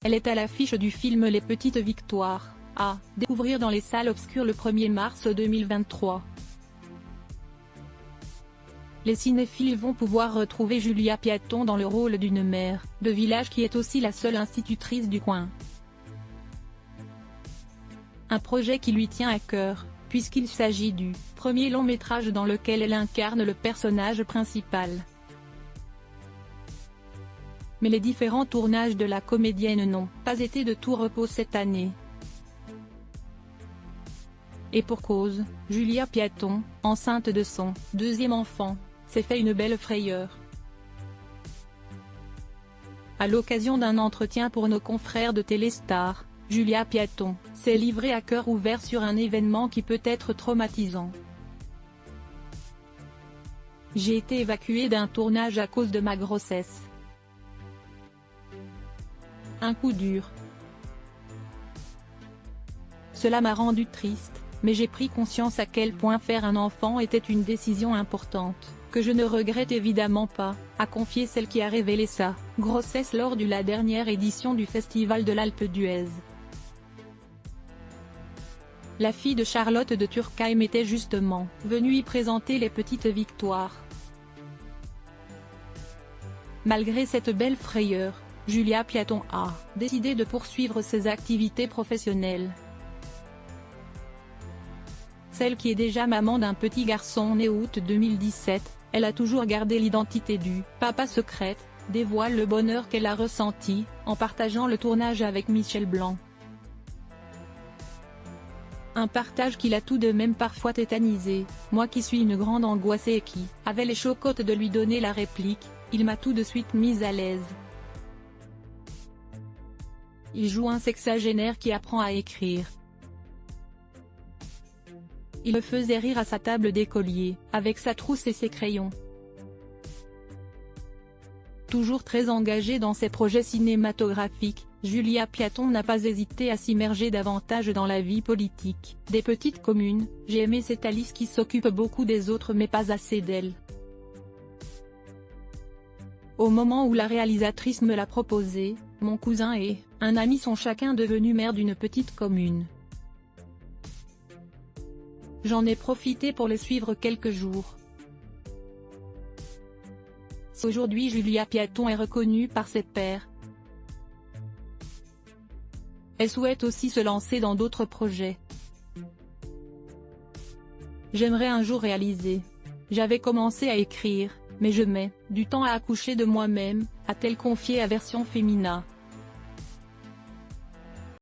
Elle est à l'affiche du film Les Petites Victoires, à découvrir dans les salles obscures le 1er mars 2023. Les cinéphiles vont pouvoir retrouver Julia Piaton dans le rôle d'une mère de village qui est aussi la seule institutrice du coin. Un projet qui lui tient à cœur, puisqu'il s'agit du premier long métrage dans lequel elle incarne le personnage principal. Mais les différents tournages de la comédienne n'ont pas été de tout repos cette année. Et pour cause, Julia Piaton, enceinte de son deuxième enfant, s'est fait une belle frayeur. À l'occasion d'un entretien pour nos confrères de Téléstar, Julia Piaton s'est livrée à cœur ouvert sur un événement qui peut être traumatisant. J'ai été évacuée d'un tournage à cause de ma grossesse. Un coup dur. Cela m'a rendue triste, mais j'ai pris conscience à quel point faire un enfant était une décision importante, que je ne regrette évidemment pas, a confié celle qui a révélé sa grossesse lors de la dernière édition du Festival de l'Alpe d'Huez. La fille de Charlotte de Turckheim était justement venue y présenter Les Petites Victoires. Malgré cette belle frayeur, Julia Piaton a décidé de poursuivre ses activités professionnelles. Celle qui est déjà maman d'un petit garçon né août 2017, elle a toujours gardé l'identité du « papa secrète », dévoile le bonheur qu'elle a ressenti, en partageant le tournage avec Michel Blanc. Un partage qui l'a tout de même parfois tétanisé, moi qui suis une grande angoissée et qui avait les chocottes de lui donner la réplique, il m'a tout de suite mise à l'aise. Il joue un sexagénaire qui apprend à écrire. Il me faisait rire à sa table d'écolier, avec sa trousse et ses crayons. Toujours très engagée dans ses projets cinématographiques, Julia Piaton n'a pas hésité à s'immerger davantage dans la vie politique des petites communes. J'ai aimé cette Alice qui s'occupe beaucoup des autres mais pas assez d'elle. Au moment où la réalisatrice me l'a proposé, mon cousin et un ami sont chacun devenus maires d'une petite commune. J'en ai profité pour les suivre quelques jours. Aujourd'hui Julia Piaton est reconnue par ses pairs. Elle souhaite aussi se lancer dans d'autres projets. J'aimerais un jour réaliser. J'avais commencé à écrire, mais je mets du temps à accoucher de moi-même, a-t-elle confié à Version Femina.